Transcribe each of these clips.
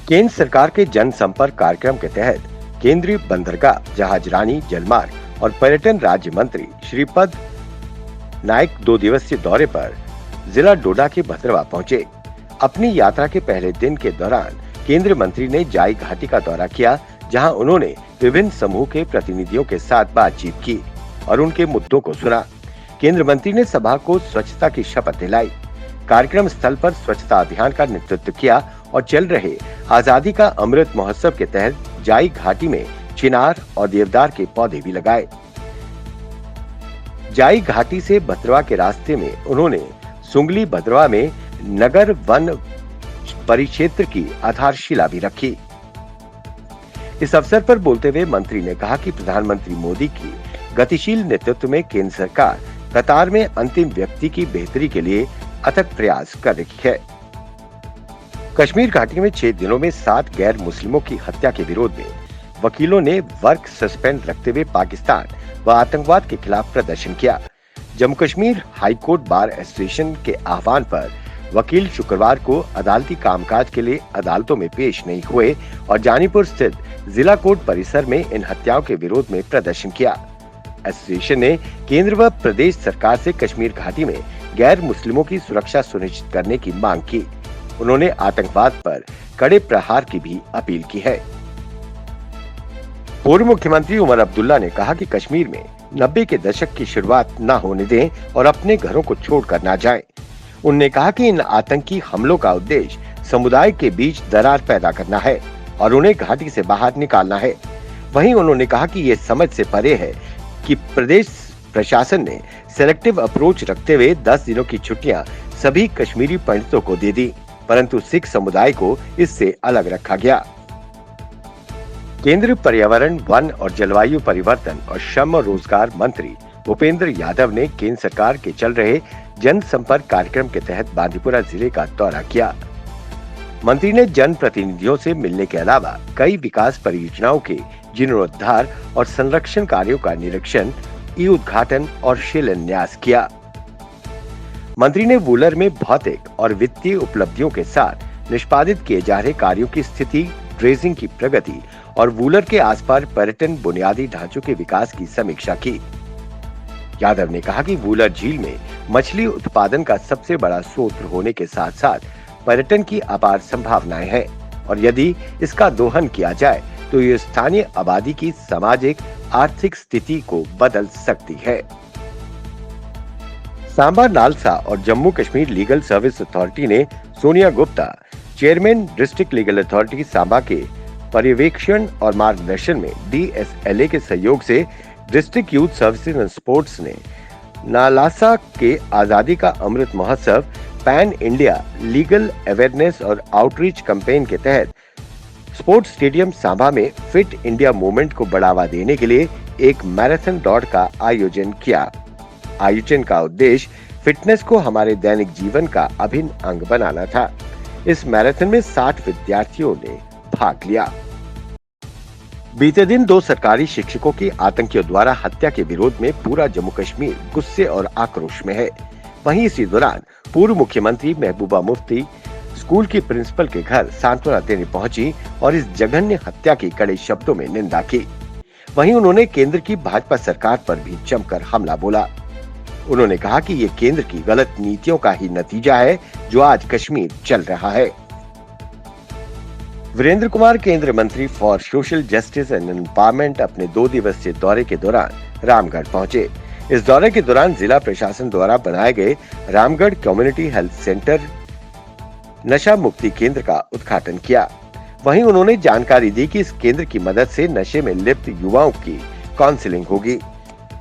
केंद्र सरकार के जनसंपर्क कार्यक्रम के तहत केंद्रीय बंदरगाह, जहाजरानी, जलमार्ग और पर्यटन राज्य मंत्री श्रीपद नायक 2 दिवसीय दौरे पर जिला डोडा के भद्रवा पहुंचे। अपनी यात्रा के पहले दिन के दौरान केंद्रीय मंत्री ने जाई घाटी का दौरा किया, जहां उन्होंने विभिन्न समूह के प्रतिनिधियों के साथ बातचीत की और उनके मुद्दों को सुना। केंद्रीय मंत्री ने सभा को स्वच्छता की शपथ दिलाई, कार्यक्रम स्थल पर स्वच्छता अभियान का नेतृत्व किया और चल रहे आजादी का अमृत महोत्सव के तहत जाई घाटी में चिनार और देवदार के पौधे भी लगाए। जाई घाटी से भद्रवा के रास्ते में उन्होंने सुंगली भद्रवा में नगर वन परिक्षेत्र की आधारशिला भी रखी। इस अवसर पर बोलते हुए मंत्री ने कहा कि प्रधानमंत्री मोदी की गतिशील नेतृत्व में केंद्र सरकार कतार में अंतिम व्यक्ति की बेहतरी के लिए अथक प्रयास कर रही है। कश्मीर घाटी में 6 दिनों में 7 गैर मुस्लिमों की हत्या के विरोध में वकीलों ने वर्क सस्पेंड रखते हुए पाकिस्तान व आतंकवाद के खिलाफ प्रदर्शन किया। Jammu Kashmir high court bar association के आह्वान पर वकील शुक्रवार को अदालती कामकाज के लिए अदालतों में पेश नहीं हुए और जानीपुर स्थित जिला कोर्ट परिसर में इन हत्याओं के विरोध में प्रदर्शन किया। एसोसिएशन ने केंद्र व प्रदेश सरकार से कश्मीर घाटी में गैर मुस्लिमों की सुरक्षा सुनिश्चित करने की मांग की। उन्होंने आतंकवाद पर कड़े प्रहार की भी अपील की है। पूर्व मुख्यमंत्री उमर अब्दुल्ला ने कहा कि कश्मीर में 90 के दशक की शुरुआत न होने दें और अपने घरों को छोड़कर न जाएं। उन्होंने कहा कि इन आतंकी हमलों का उद्देश्य समुदाय के बीच दरार पैदा करना है और उन्हें घाटी से बाहर निकालना है। वहीं उन्होंने कहा कि ये समझ से परे है कि प्रदेश प्रशासन ने सेलेक्टिव अप्रोच रखते हुए 10 दिनों की छुट्टियां सभी कश्मीरी पंडितों को दे दी, परंतु सिख समुदाय को इससे अलग रखा गया। केंद्रीय पर्यावरण, वन और जलवायु परिवर्तन और श्रम और रोजगार मंत्री भूपेंद्र यादव ने केंद्र सरकार के चल रहे जनसंपर्क कार्यक्रम के तहत बांदीपुरा जिले का दौरा किया। मंत्री ने जन प्रतिनिधियों से मिलने के अलावा कई विकास परियोजनाओं के जीर्णोद्धार और संरक्षण कार्यों का निरीक्षण, ई उद्घाटन और शिलान्यास किया। मंत्री ने वूलर में भौतिक और वित्तीय उपलब्धियों के साथ निष्पादित किए जा रहे कार्यों की स्थिति, ड्रेजिंग की प्रगति और वूलर के आसपास पर्यटन बुनियादी ढांचों के विकास की समीक्षा की। यादव ने कहा कि वूलर झील में मछली उत्पादन का सबसे बड़ा स्रोत होने के साथ साथ पर्यटन की अपार संभावनाएं हैं और यदि इसका दोहन किया जाए तो ये स्थानीय आबादी की सामाजिक आर्थिक स्थिति को बदल सकती है। सांबा, नालसा और Jammu Kashmir legal service authority ने Sonia Gupta, chairman district legal authority Samba के पर्यवेक्षण और मार्गदर्शन में DSLA के सहयोग से district youth services and sports ने नालासा के Azadi Ka Amrit Mahotsav pan India legal awareness और आउटरीच कैंपेन के तहत स्पोर्ट्स स्टेडियम सांबा में फिट इंडिया मूवमेंट को बढ़ावा देने के लिए एक मैराथन दौड़ का आयोजन किया। आयोजन का उद्देश्य फिटनेस को हमारे दैनिक जीवन का अभिन्न अंग बनाना था। इस मैराथन में 60 विद्यार्थियों ने भाग लिया। बीते दिन 2 सरकारी शिक्षकों की आतंकियों द्वारा हत्या के विरोध में पूरा जम्मू कश्मीर गुस्से और आक्रोश में है। वहीं इसी दौरान पूर्व मुख्यमंत्री महबूबा मुफ्ती स्कूल की प्रिंसिपल के घर सांत्वना देने पहुंची और इस जघन्य हत्या की कड़े शब्दों में निंदा की। वहीं उन्होंने केंद्र की भाजपा सरकार पर भी जमकर हमला बोला। उन्होंने कहा कि ये केंद्र की गलत नीतियों का ही नतीजा है जो आज कश्मीर चल रहा है। वीरेंद्र कुमार, केंद्रीय मंत्री for social justice and empowerment, अपने 2 दिवसीय दौरे के दौरान रामगढ़ पहुंचे। इस दौरे के दौरान जिला प्रशासन द्वारा बनाए गए रामगढ़ कम्युनिटी हेल्थ सेंटर नशा मुक्ति केंद्र का उद्घाटन किया। वहीं उन्होंने जानकारी दी कि इस केंद्र की मदद से नशे में लिप्त युवाओं की काउंसलिंग होगी।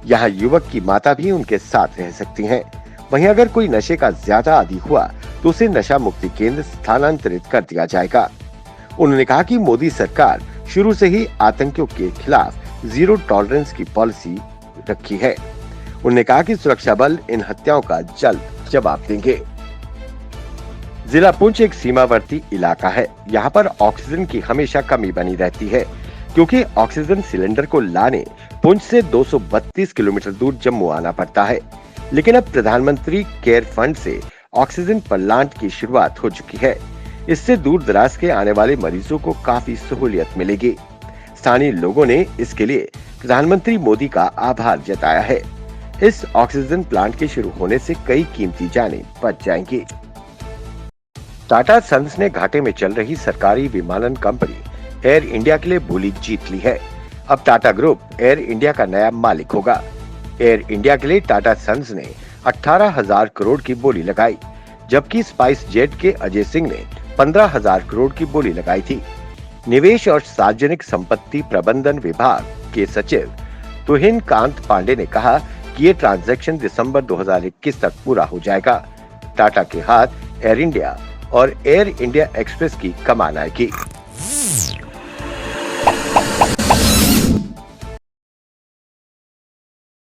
यहाँ युवक की माता भी उनके साथ रह सकती हैं। वहीं अगर कोई नशे का ज्यादा आदी हुआ तो उसे नशा मुक्ति केंद्र स्थानांतरित कर दिया जाएगा। उन्होंने कहा कि मोदी सरकार शुरू से ही आतंकियों के खिलाफ जीरो टॉलरेंस की पॉलिसी रखी है। उन्होंने कहा कि सुरक्षा बल इन हत्याओं का जल्द जवाब देंगे। जिला पुंछ एक सीमावर्ती इलाका है। यहाँ पर ऑक्सीजन की हमेशा कमी बनी रहती है क्योंकि ऑक्सीजन सिलेंडर को लाने पुंछ से 232 किलोमीटर दूर जम्मू आना पड़ता है। लेकिन अब प्रधानमंत्री केयर फंड से ऑक्सीजन प्लांट की शुरुआत हो चुकी है। इससे दूर दराज के आने वाले मरीजों को काफी सहूलियत मिलेगी। स्थानीय लोगों ने इसके लिए प्रधानमंत्री मोदी का आभार जताया है। इस ऑक्सीजन प्लांट के शुरू होने से कई कीमती जानें बच जाएंगी। टाटा सन्स ने घाटे में चल रही सरकारी विमानन कंपनी एयर इंडिया के लिए बोली जीत ली है। अब टाटा ग्रुप एयर इंडिया का नया मालिक होगा। एयर इंडिया के लिए टाटा सन्स ने 18,000 करोड़ की बोली लगाई, जबकि स्पाइस जेट के अजय सिंह ने 15,000 करोड़ की बोली लगाई थी। निवेश और सार्वजनिक संपत्ति प्रबंधन विभाग के सचिव तुहिन कांत पांडे ने कहा कि ये ट्रांजैक्शन दिसंबर 2021 तक पूरा हो जाएगा। टाटा के हाथ एयर इंडिया और एयर इंडिया एक्सप्रेस की कमान आएगी।